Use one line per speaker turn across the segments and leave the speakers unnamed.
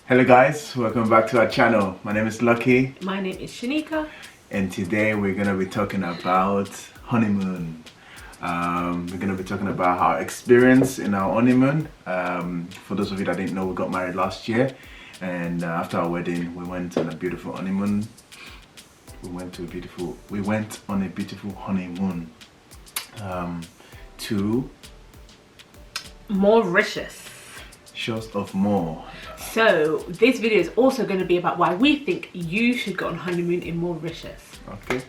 Hello guys, welcome back to our channel. My name is Lucky.
My name is Shanika.
And today we're going to be talking about honeymoon. We're going to be talking about our experience in our honeymoon. For those of you that didn't know, we got married last year. And after our wedding, we went on a beautiful honeymoon. We went on a beautiful honeymoon to
Mauritius.
Shores of More.
So this video is also going to be about why we think you should go on honeymoon in Mauritius.
Okay.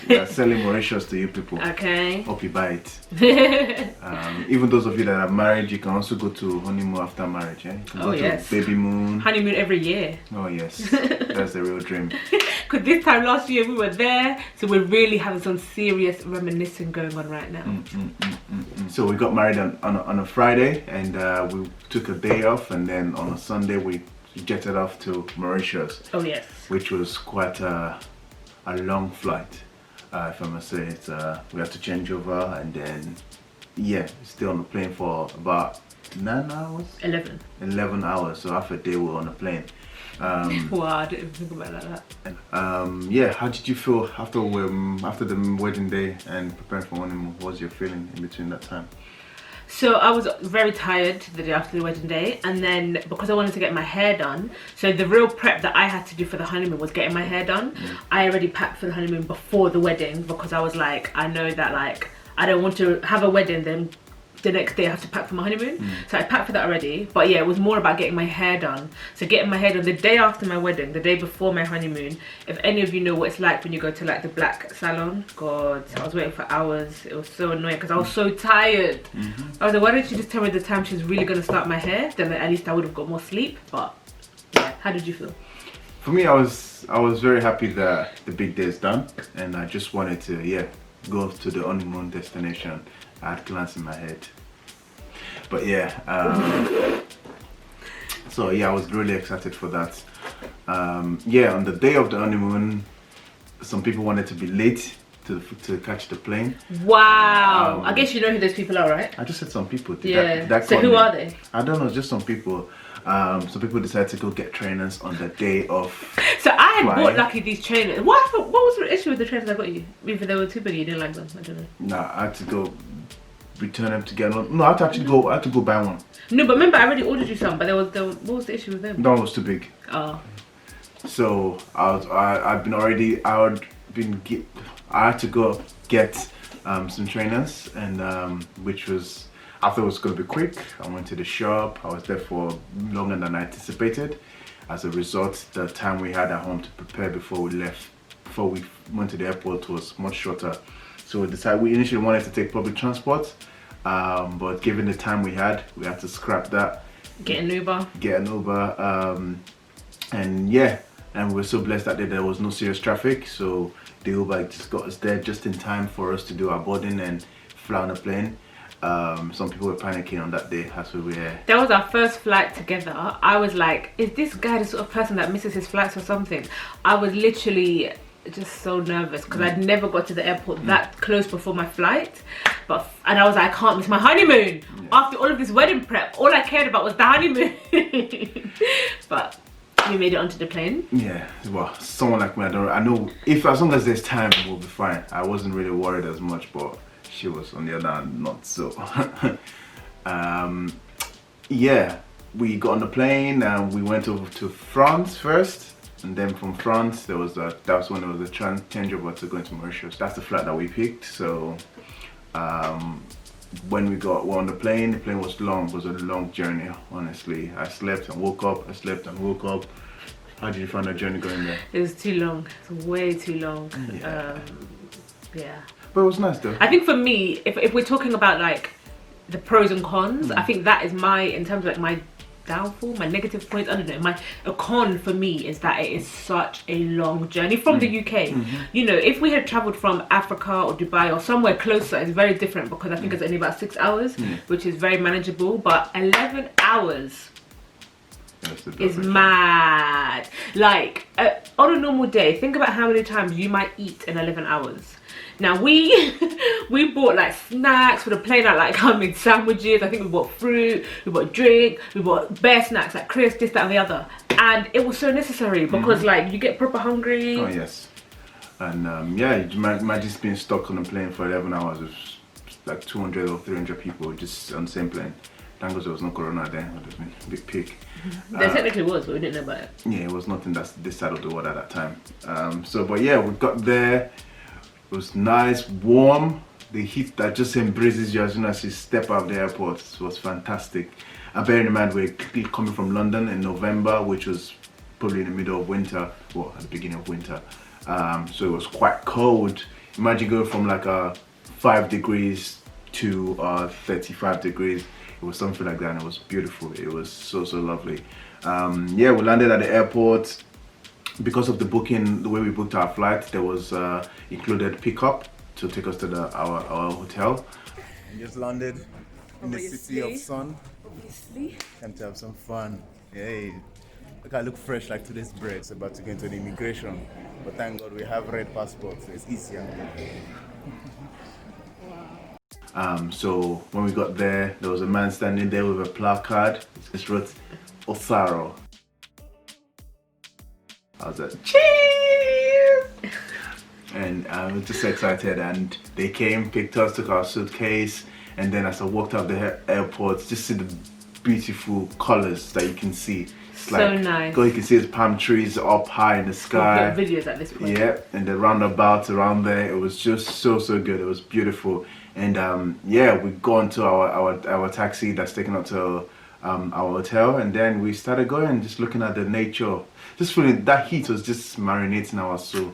We are selling Mauritius to you people.
Okay.
Hope you buy it. Even those of you that are married, you can also go to honeymoon after marriage. You can go to baby moon.
Honeymoon every year.
Oh yes, that's the real dream.
Because this time last year we were there, so we're really having some serious reminiscing going on right now.
So we got married on a Friday, and we took a day off, and then on a Sunday we jetted off to Mauritius.
Oh yes.
Which was quite a long flight, if I must say. We had to change over, and then stay on the plane for about 9 hours. 11 hours. So half a day we were on the plane.
Wow, I didn't even think about it like
that. How did you feel after the wedding day and preparing for honeymoon? What was your feeling in between that time?
So I was very tired the day after the wedding day, and then because I wanted to get my hair done, so the real prep that I had to do for the honeymoon was getting my hair done. I already packed for the honeymoon before the wedding because I was like, I know that like I don't want to have a wedding then the next day I have to pack for my honeymoon. So I packed for that already, but yeah, it was more about getting my hair done. So getting my hair done the day after my wedding, the day before my honeymoon. If any of you know what it's like when you go to like the black salon, God, I was waiting for hours. It was so annoying because I was so tired. I was like, why don't you just tell me the time she's really gonna start my hair? Then at least I would have got more sleep. But yeah, how did you feel?
For me, I was very happy that the big day is done, and I just wanted to go to the honeymoon destination. I had plans in my head, but so I was really excited for that. On the day of the honeymoon, some people wanted to be late to catch the plane.
Wow. I guess you know who those people are, right?
I just said some people.
So who are they?
I don't know, just some people. Some people decided to go get trainers on the day of.
So I had bought Lucky these trainers. What was the issue with the trainers I got you? Even they were too big, you didn't like them. I don't know.
Nah, I had to go return them to get one. No, I had to go buy one. No,
but remember I already ordered you some, but what was the issue with them?
That one was too big.
Oh.
So I had to go get some trainers, and which was, I thought it was going to be quick. I went to the shop. I was there for longer than I anticipated. As a result, the time we had at home to prepare before we went to the airport was much shorter. So we initially wanted to take public transport, but given the time we had to scrap that.
Get an Uber.
And we were so blessed that there was no serious traffic. So the Uber just got us there just in time for us to do our boarding and fly on the plane. Some people were panicking on that day as we were.
That was our first flight together. I was like, is this guy the sort of person that misses his flights or something? I was literally just so nervous because I'd never got to the airport that close before my flight. And I was like, I can't miss my honeymoon. After all of this wedding prep, all I cared about was the honeymoon. But we made it onto the plane. Yeah,
well, someone like me, I know if as long as there's time, we'll be fine. I wasn't really worried as much, but she was on the other hand not so. We got on the plane and we went over to France first, and then from France that was when there was a changeover to going to Mauritius. That's the flight that we picked. So when we were on the plane was long. It was a long journey, honestly. I slept and woke up. How did you find that journey going there?
It was too long. It's way too long.
But it was nice though.
I think for me, if we're talking about like the pros and cons, I think that is in terms of like my downfall, my negative points, I don't know, a con for me is that it is such a long journey from the UK. You know, if we had traveled from Africa or Dubai or somewhere closer, it's very different because I think it's only about 6 hours, which is very manageable, but 11 hours is mad. Like on a normal day, think about how many times you might eat in 11 hours. Now we bought like snacks for the plane, like I made sandwiches, I think we bought fruit, we bought drink, we bought bare snacks like crisps, this, that and the other. and it was so necessary because like you get proper hungry.
Oh yes. And yeah, imagine being stuck on a plane for 11 hours with like 200 or 300 people just on the same plane. Thank God there was no corona then. It would have been a big peak.
There technically was, but we didn't know about it.
Yeah, it was nothing that's this side of the world at that time. But yeah, we got there. It was nice, warm. The heat that just embraces you as soon as you step out of the airport was fantastic. And bearing in mind, we're coming from London in November, which was probably in the middle of winter, well, at the beginning of winter. So it was quite cold. Imagine going from like 5 degrees to 35 degrees. It was something like that, and it was beautiful. It was so lovely. Yeah, we landed at the airport. Because of the booking, the way we booked our flight, there was included pickup to take us to our hotel. We just landed in the city of sun.
Obviously.
Time to have some fun. Hey, look, I look fresh like today's bread. It's about to go into the immigration, but thank God we have red passports, so it's easier. So when we got there was a man standing there with a placard. It just wrote Osaro. I was like, cheers! And I was just so excited, and they came, picked us, took our suitcase, and then as I walked out the airport, just see the beautiful colors that you can see. It's
so
like,
nice.
God, you can see the palm trees up high in the sky.
We've got videos at this point.
Yeah, and the roundabouts around there, it was just so good. It was beautiful. And yeah, we got into our taxi that's taken us to our hotel, and then we started going, just looking at the nature, just feeling that heat was just marinating our soul.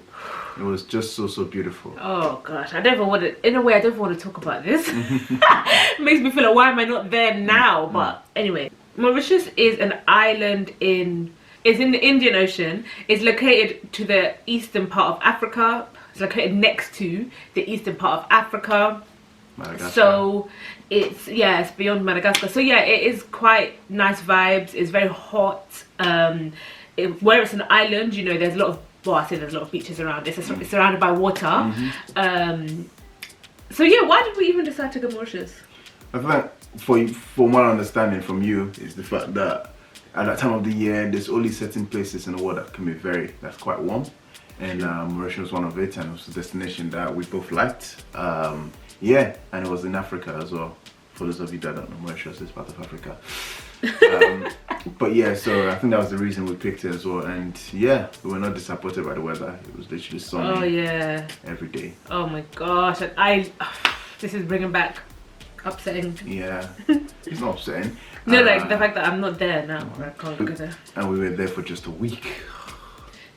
It was just so beautiful.
Oh gosh, I don't even want to, in a way I don't even want to talk about this. It makes me feel like, why am I not there now? But anyway, Mauritius is an island in the Indian Ocean. It's located to the eastern part of Africa. It's located next to the eastern part of Africa.
Madagascar.
So it's beyond Madagascar. So yeah, it is quite nice vibes. It's very hot. Where it's an island, you know, there's a lot of, well, I say there's a lot of beaches around. It's surrounded by water. So yeah, why did we even decide to go Mauritius?
I feel like for my understanding from you is the fact that at that time of the year there's only certain places in the world that can be that's quite warm, and Mauritius was one of it, and it was a destination that we both liked. Yeah, and it was in Africa as well. For those of you that don't know, Mauritius is part of Africa. But yeah, so I think that was the reason we picked it as well. And yeah, we were not disappointed by the weather. It was literally sunny.
Oh yeah.
Every day.
Oh my gosh, this is bringing back upsetting.
Yeah, it's not upsetting.
No, like the fact that I'm not there now. I can't go there.
And we were there for just a week.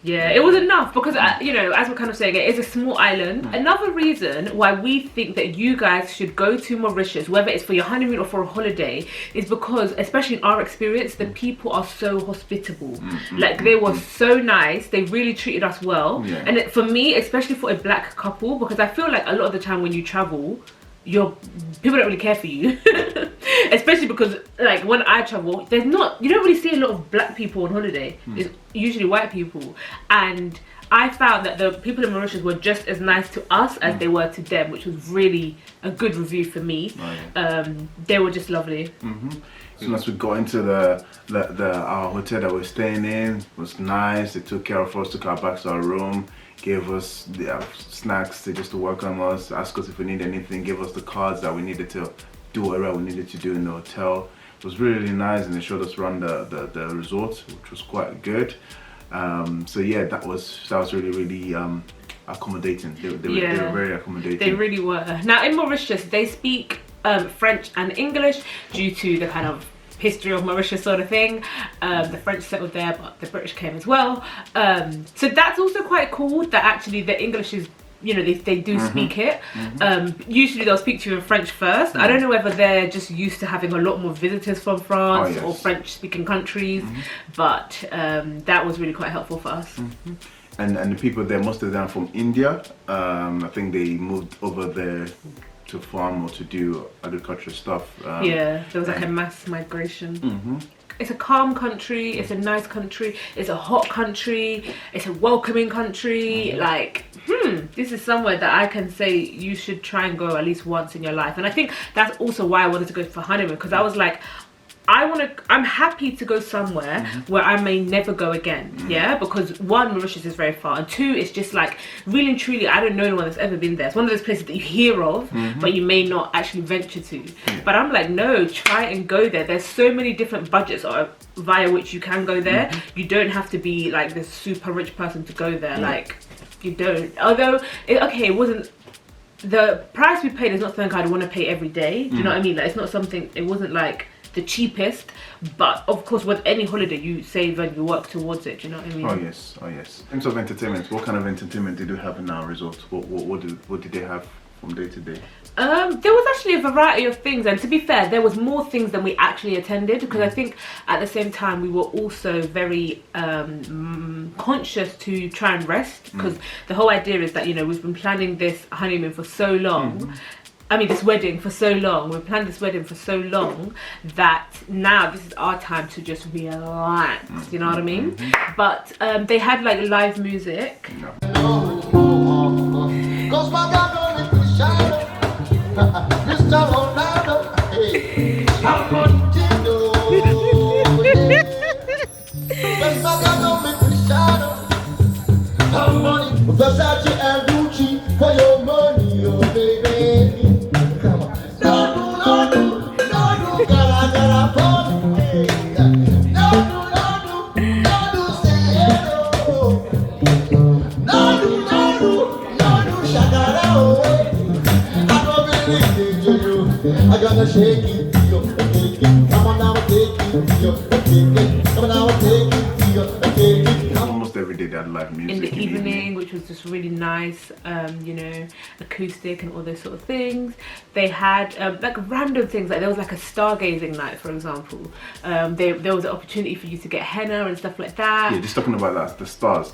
Yeah, it was enough because, you know, as we're kind of saying, it is a small island. Another reason why we think that you guys should go to Mauritius, whether it's for your honeymoon or for a holiday, is because, especially in our experience, the people are so hospitable. Like, they were so nice. They really treated us well. Yeah. And for me, especially for a black couple, because I feel like a lot of the time when you travel, people don't really care for you. Especially because, like, when I travel, you don't really see a lot of black people on holiday. It's usually white people. And I found that the people in Mauritius were just as nice to us as they were to them, which was really a good review for me. Oh, yeah. They were just lovely.
As soon as we got into our hotel that we're staying in, it was nice. They took care of us, took our bags to our room, gave us the snacks to welcome us, asked us if we need anything, gave us the cards that we needed to do whatever we needed to do in the hotel. It was really nice, and they showed us around the resort, which was quite good. So yeah, that was really accommodating. They were very accommodating.
They really were. Now in Mauritius, they speak French and English due to the kind of history of Mauritius sort of thing. The French settled there, but the British came as well. So that's also quite cool that actually the English is, you know, they do speak it. Usually they'll speak to you in French first. I don't know whether they're just used to having a lot more visitors from France or French speaking countries, but that was really quite helpful for us.
And the people there, most of them are from India. I think they moved over there to farm or to do agricultural stuff.
Yeah, there was like a mass migration. It's a calm country, it's a nice country, it's a hot country, it's a welcoming country. Like, this is somewhere that I can say you should try and go at least once in your life. And I think that's also why I wanted to go for honeymoon, because I was like, I'm happy to go somewhere where I may never go again. Yeah, because one, Mauritius is very far, and two, it's just like really and truly, I don't know anyone that's ever been there. It's one of those places that you hear of, but you may not actually venture to. But I'm like, no, try and go there. There's so many different budgets via which you can go there. You don't have to be like this super rich person to go there. Like, you don't. Although, it wasn't. The price we paid is not something I'd want to pay every day. Do you know what I mean? Like, it's not something. It wasn't like the cheapest, but of course with any holiday you save and you work towards it. Do you know what I mean?
Oh yes. In terms of entertainment, what kind of entertainment did you have in our resort? What did they have from day to day?
There was actually a variety of things, and to be fair, there was more things than we actually attended, because I think at the same time we were also very conscious to try and rest, because the whole idea is that, you know, we've been planning this honeymoon for so long. I mean, this wedding for so long. We've planned this wedding for so long that now this is our time to just relax. You know what I mean? But they had like live music.
Almost every day they had live music
in the evening, which was just really nice. You know, acoustic and all those sort of things. They had like random things, like there was like a stargazing night, for example. There was an opportunity for you to get henna and stuff like that.
Yeah, just talking about that, the stars.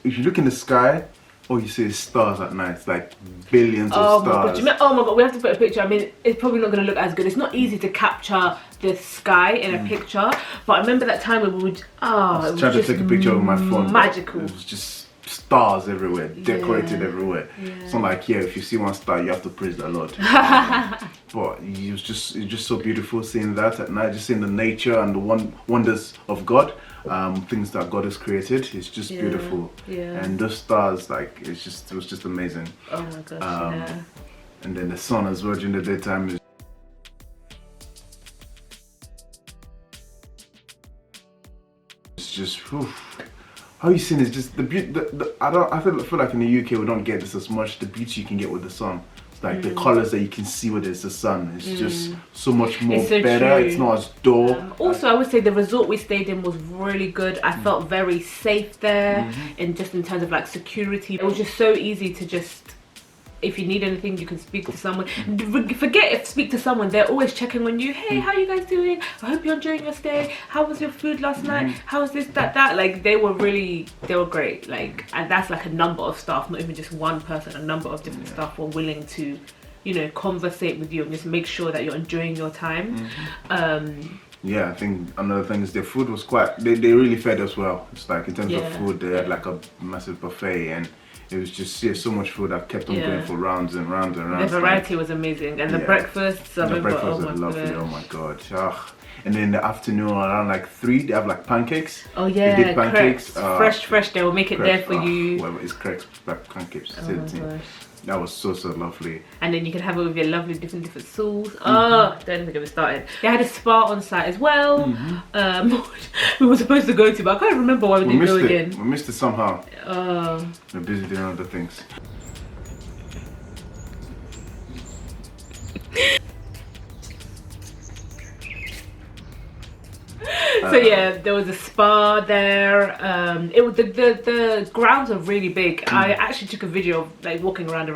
If you look in the sky, all you see is stars at night. It's like billions of stars.
Oh my god, we have to put a picture. I mean, it's probably not going to look as good. It's not easy to capture the sky in a picture, but I remember that time when we would I was
trying to take a picture with my phone.
Magical.
It was just stars everywhere, decorated everywhere. It's not like here, if you see one star, you have to praise the Lord. But it's just so beautiful seeing that at night, just seeing the nature and the wonders of God. Things that God has created. It's just beautiful. And those stars, like, it was just amazing.
Oh my gosh.
And then the sun as well during the daytime is just how you seen it's just the beauty. I feel like in the UK we don't get this as much, the beauty you can get with the sun. It's like the colors that you can see when there's the sun. It's just so much more better. True. It's not as dull.
Also, I would say the resort we stayed in was really good. I felt very safe there, in terms of like security. It was just so easy to just, if you need anything, you can speak to someone. Speak to someone. They're always checking on you. Hey, how are you guys doing? I hope you're enjoying your stay. How was your food last night? How was this, that? Like, they were great. Like, and that's like a number of staff, not even just one person. A number of different staff were willing to, you know, conversate with you and just make sure that you're enjoying your time.
Yeah, I think another thing is their food was they really fed us well. It's like in terms of food, they had like a massive buffet, and it was just so much food that kept on going for rounds and rounds and rounds.
The variety was amazing, and the breakfasts.
The breakfast was lovely. Oh my god. And then in the afternoon around like 3, they have like pancakes.
Oh yeah,
they did pancakes.
Fresh. They will make it there for you.
Well, it's crepes, like pancakes.
Oh my gosh.
That was so lovely. And
then you can have it with your lovely different sauce. Oh, don't even get me started. They had a spa on site as well. We were supposed to go to, but I can't remember why we didn't go again.
We missed it somehow. We're busy doing other things.
So yeah, there was a spa there. It was the grounds are really big. I actually took a video of like walking around.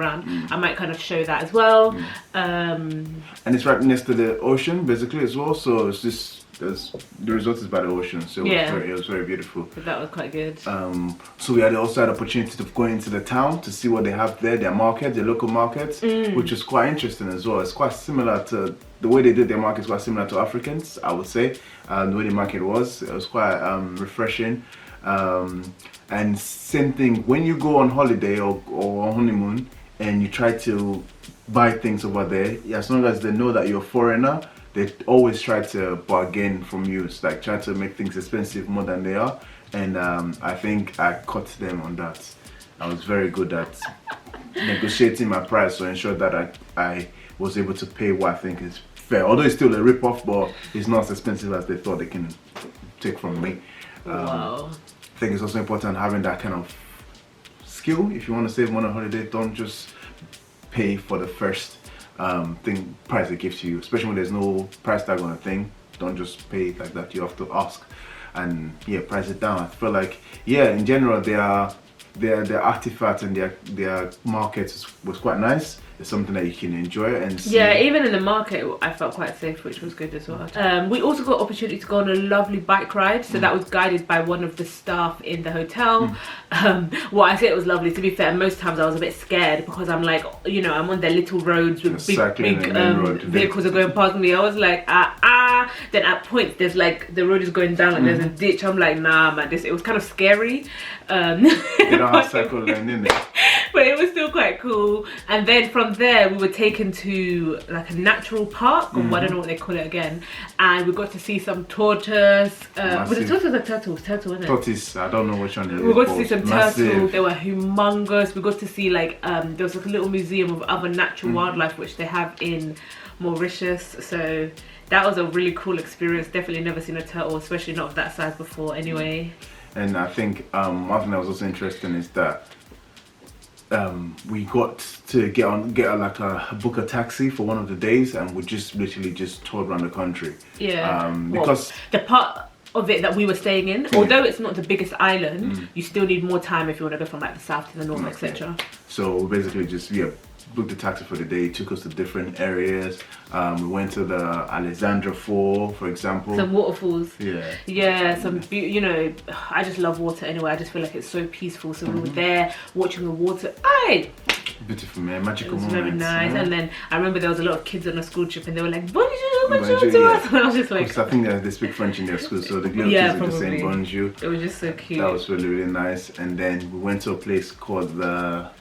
I might kind of show that as well. And
it's right next to the ocean, basically, as well. So it's just the resort is by the ocean, so it was very beautiful.
But that was quite good.
So we also had the opportunity to go into the town to see what they have there, their market, their local markets, which is quite interesting as well. It's quite similar to the way they did their markets, quite similar to Africans, I would say. The way the market was, it was quite refreshing. And same thing when you go on holiday or on honeymoon and you try to buy things over there, as long as they know that you're a foreigner, they always try to bargain from you. It's like try to make things expensive more than they are, and I think I caught them on that. I was very good at negotiating my price to ensure that I was able to pay what I think is fair. Although it's still a rip-off, but it's not as expensive as they thought they can take from me.
Wow.
I think it's also important having that kind of skill. If you want to save money on holiday, don't just pay for the first price they give to you, especially when there's no price tag on a thing. Don't just pay it like that. You have to ask and price it down. I feel like in general their artifacts and their market was quite nice. It's something that you can enjoy and see.
Yeah, even in the market I felt quite safe, which was good as well. We also got opportunity to go on a lovely bike ride, so that was guided by one of the staff in the hotel. Well, I say it was lovely. To be fair, most times I was a bit scared because I'm like, you know, I'm on their little roads with big vehicles are going past me. I was like, then at points there's like the road is going down and there's a ditch. I'm like, nah man, it was kind of scary.
You know how cycle lane, isn't it?
But it was still quite cool. And then from there we were taken to like a natural park, or I don't know what they call it again, and we got to see some tortoise. Was it tortoise or turtles? Turtle, wasn't it?
Tortoise, I don't know which one it is.
We got to see some turtles. They were humongous. We got to see like there was like a little museum of other natural wildlife which they have in Mauritius, so that was a really cool experience. Definitely never seen a turtle, especially not of that size before anyway.
And I think one thing that was also interesting is that we got to book a taxi for one of the days, and we just literally just toured around the country.
Yeah.
Because
the part of it that we were staying in, although it's not the biggest island, you still need more time if you want to go from like the south to the north, etc.
So we basically just booked the taxi for the day. It took us to different areas. We went to the Alexandra Fall, for example.
Some waterfalls.
Yeah,
some you know, I just love water anyway. I just feel like it's so peaceful. So we were there watching the water.
Beautiful, man. Magical moments.
Very nice. And then I remember there was a lot of kids on a school trip and they were like, bonjour, bonjour to us. And I was just like,
I think they speak French in their school, so the little kids are just saying bonjour.
It was just so cute.
That was really, really nice. And then we went to a place called the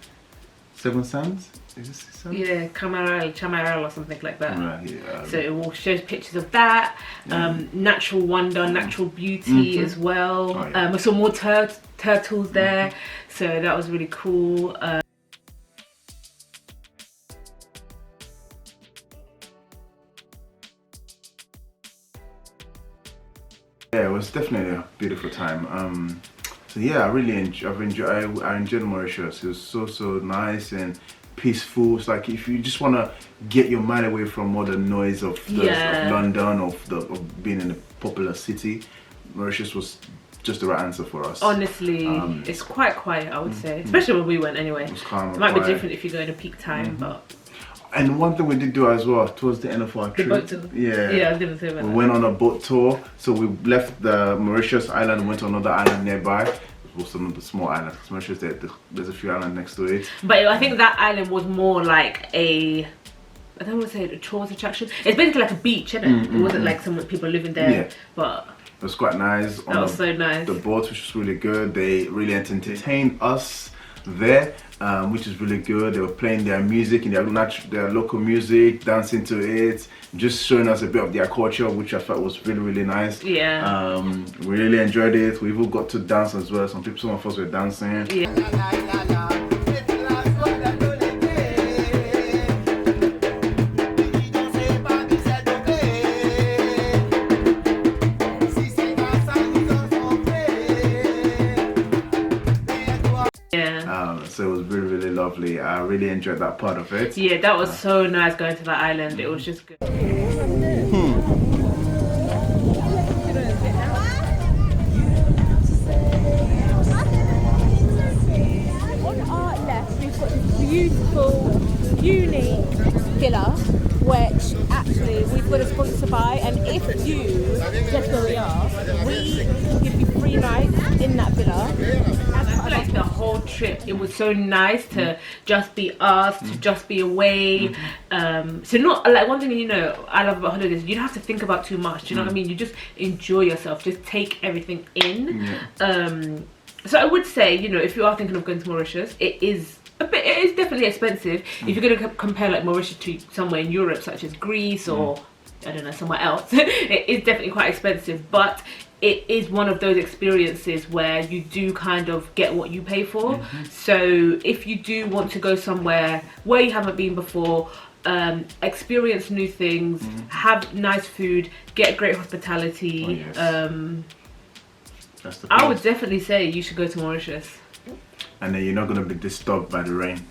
Seven Sands. Is this the Sands?
Yeah, Chamarel or something like that.
Right, yeah.
So it will show pictures of that, natural wonder, natural beauty as well.
Oh, yeah.
We saw more turtles there, so that was really cool.
Yeah, it was definitely a beautiful time. So yeah, I enjoyed Mauritius. It was so nice and peaceful. It's like if you just want to get your mind away from all the noise of London, of being in a popular city, Mauritius was just the right answer for us.
Honestly, it's quite quiet, I would say, especially when we went anyway.
It was calm.
It might be different if you go in a peak time, but.
And one thing we did do as well towards the end of our trip.
Boat tour. Yeah, I was gonna say about that.
We went on a boat tour. So we left the Mauritius island and went to another island nearby. It was another small island. Mauritius, there's a few islands next to it.
But I think that island was more like I don't want to say a tourist attraction. It's basically like a beach, isn't it? It wasn't like some people living there, but
it was quite nice.
That was so nice.
The boat, which was really good. They really entertained us there, which is really good. They were playing their music in their local music, dancing to it, just showing us a bit of their culture, which I felt was really, really nice.
Yeah.
We really enjoyed it. We even got to dance as well. Some of us were dancing.
Yeah.
So it was really, really lovely. I really enjoyed that part of it.
Yeah, that was so nice going to that island. It was just good.
On our left, we've got this beautiful, unique villa, which actually we've got a sponsor by, and if you guess where we are, we can give you 3 nights in that villa.
I feel like the whole trip, it was so nice to just be us, to just be away. So not like one thing, you know, I love about holidays, you don't have to think about too much. Do you know what I mean? You just enjoy yourself, just take everything in. So I would say, you know, if you are thinking of going to Mauritius, it is definitely expensive. If you're going to compare like Mauritius to somewhere in Europe, such as Greece or I don't know, somewhere else, it is definitely quite expensive, but it is one of those experiences where you do kind of get what you pay for. So if you do want to go somewhere where you haven't been before, experience new things, have nice food, get great hospitality,
That's the
I
plan.
would definitely say you should go to Mauritius.
And then you're not going to be disturbed by the rain,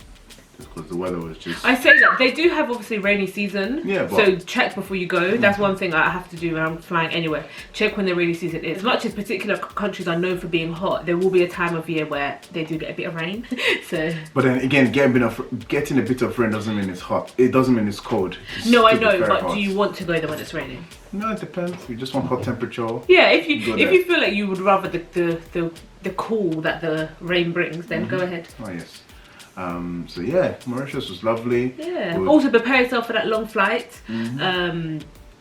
because the weather was just...
I say that they do have obviously rainy season,
Yeah, but...
so check before you go. That's one thing I have to do when I'm flying anywhere. Check when the rainy season is. As much as particular countries are known for being hot, there will be a time of year where they do get a bit of rain. So.
But then again, getting a bit of rain doesn't mean it's hot. It doesn't mean it's cold. It's
No, I
still
know,
very
but
hot.
do you want to go there when it's raining?
No, it depends. You just want hot temperature.
Yeah, if you
Go there.
feel like you would rather the cool that the rain brings, then go ahead.
Oh yes. So yeah, Mauritius was lovely.
Yeah.
Good.
Also prepare yourself for that long flight.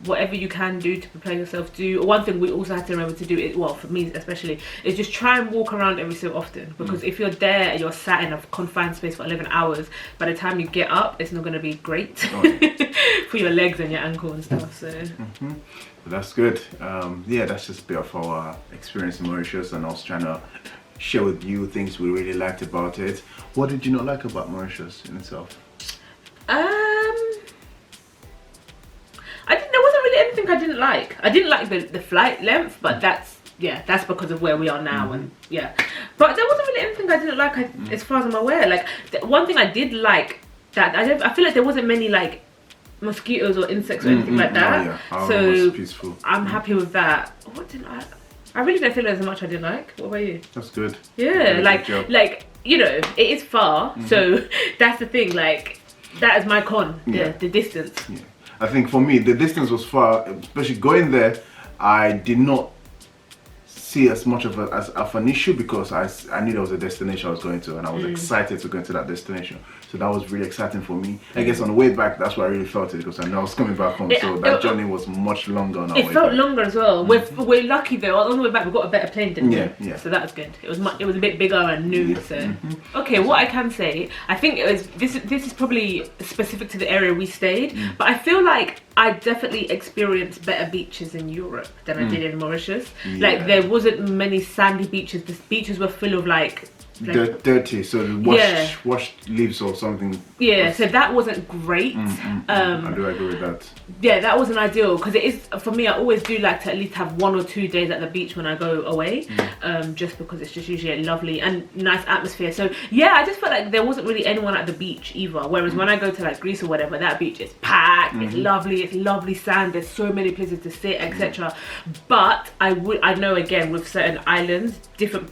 Whatever you can do to prepare yourself, do. One thing we also had to remember to do, is, well, for me especially, is just try and walk around every so often, because if you're there and you're sat in a confined space for 11 hours, by the time you get up, it's not going to be great for your legs and your ankle and stuff. So
But that's good. Yeah, that's just a bit of our experience in Mauritius, and also trying to share with you things we really liked about it. What did you not like about Mauritius in itself?
there wasn't really anything I didn't like. I didn't like the flight length, but that's because of where we are now, and but there wasn't really anything I didn't like as far as I'm aware. Like one thing I did like, that I feel like there wasn't many like mosquitoes or insects or anything like that.
Oh, yeah. Oh,
so
it was peaceful.
I'm happy with that. What didn't I really don't feel there's much I didn't like. What about you?
That's good.
Yeah,
Good job.
like you know, it is far, so that's the thing. Like that is my con.
Yeah.
The distance.
Yeah. I think for me, the distance was far, especially going there. I did not see as much of an issue, because I knew there was a destination I was going to, and I was excited to go into that destination. So that was really exciting for me. I guess on the way back, that's why I really felt it, because I know I was coming back home. So that journey was much longer on our way
It felt
back.
longer as well. We're lucky though. On the way back, we got a better plane, didn't we?
Yeah.
So that was good. It was a bit bigger and new. So okay, what I can say, I think it was this is probably specific to the area we stayed, but I feel like I definitely experienced better beaches in Europe than I did in Mauritius. Like there wasn't many sandy beaches. The beaches were full of like
dirty, so washed leaves or something.
Yeah, so that wasn't great.
I do agree with that.
Yeah, that wasn't ideal, because it is, for me, I always do like to at least have 1 or 2 days at the beach when I go away, just because it's just usually a lovely and nice atmosphere. So yeah, I just felt like there wasn't really anyone at the beach either, whereas when I go to like Greece or whatever, that beach is packed, it's lovely sand, there's so many places to sit, etc. But I know, again, with certain islands,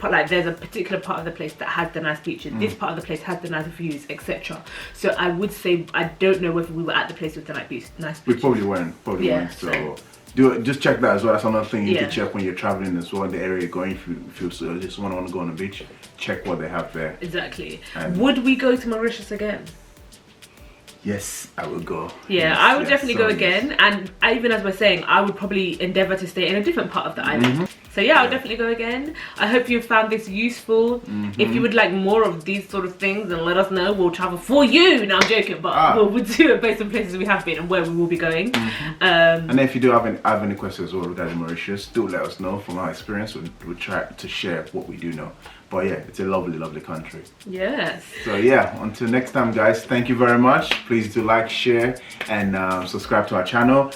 like there's a particular part of the place that has the nice beaches, this part of the place has the nice views, etc. So I would say, I don't know whether we were at the place with the nice beaches.
We probably weren't. So just check that as well. That's another thing you can check when you're traveling as well, in the area you're going. If you just want to go on the beach, check what they have there.
Exactly.
And
would we go to Mauritius again?
Yes, I will go.
Yeah,
yes,
I would
yes,
definitely
so
go again, and even as we're saying, I would probably endeavour to stay in a different part of the island. So yeah, I'll definitely go again. I hope you found this useful. If you would like more of these sort of things, then let us know. We'll travel for you. No, I'm joking, but we'll do it based on places we have been and where we will be going.
And if you do have any questions as well regarding Mauritius, do let us know. From our experience, we'll try to share what we do know. But yeah, it's a lovely country.
Yes.
So yeah, until next time, guys, thank you very much. Please do like, share, and subscribe to our channel.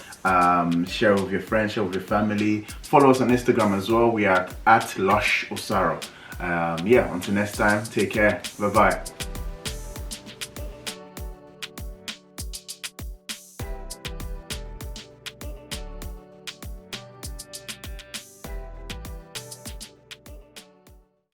Share with your friends, share with your family. Follow us on Instagram as well. We are at LUSH Osaro. Yeah, until next time, take care. Bye bye.